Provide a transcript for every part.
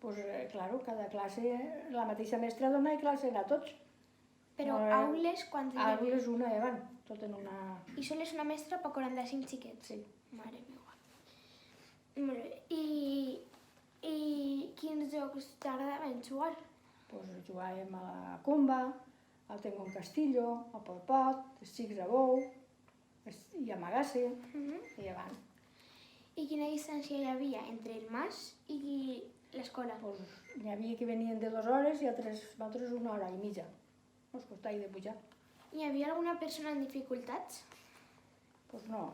Pues, claro, cada classe, la mateixa mestra dona classe a tots. Però aules, quantes hi havia? Aules una, van, tot en una... I sols una mestra per 45 xiquets? Sí. Mare meva. Molt bé. I quins jocs t'agradaven jugar? Pues jugàvem a la comba, al tengo un castillo, al pot, els xics a bou, i a amagar-se, i avant. I quina distància hi havia entre el mas i l'escola? Pues n'hi havia que venien de 2 hores i altres 1 hora i mitja. Ens costava de pujar. Hi havia alguna persona en dificultats? Pues no.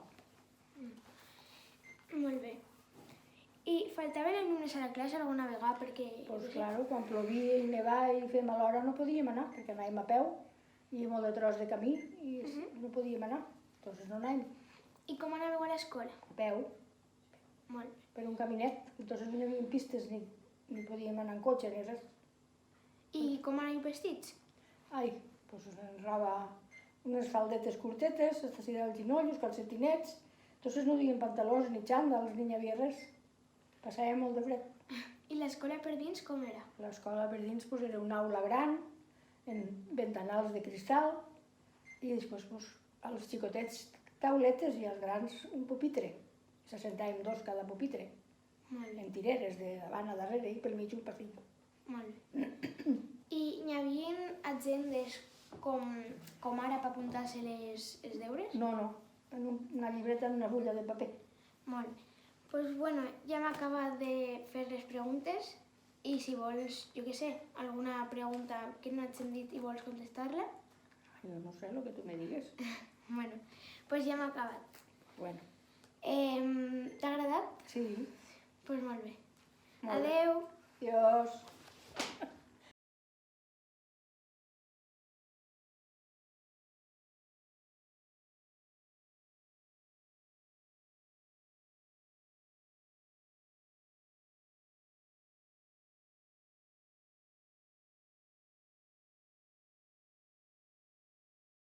Molt bé. I faltaven alumnes a la classe alguna vegada perquè... Pues claro, quan plovia i nevava i fèiem a l'hora no podíem anar, perquè anàvem a peu i molt de tros de camí i no podíem anar. Entonces no anàvem. I com anàveu a l'escola? A peu, Molt bé. per un caminet. Entonces no hi havia pistes ni podíem anar en cotxe ni res. I com anàveu vestits? Ai, pues roba, unes faldetes curtetes, hasta si dels ginolls, calcetinets. Entonces no duien pantalons ni xandals, ni hi havia res. Passava molt de fred. I l'escola per dins com era? L'escola per dins pues, era una aula gran, amb ventanals de cristal, i després pues, als xicotets tauletes i als grans un pupitre. S'assentàvem 2 cada pupitre, Molt bé. en tireres de davant a darrere i pel mig un passiu. Molt bé. I n'hi havia agendes com ara per apuntar-se els deures? No, en una llibreta en una fulla de paper. Molt bé. Doncs bueno, ja hem acabat de fer les preguntes i si vols, jo què sé, alguna pregunta que no has sentit i vols contestar-la, Jo no sé el que tu me digues. bueno, doncs ja hem acabat. Bueno, T'ha agradat? sí. Doncs molt bé. Molt bé. Adeu! Adiós.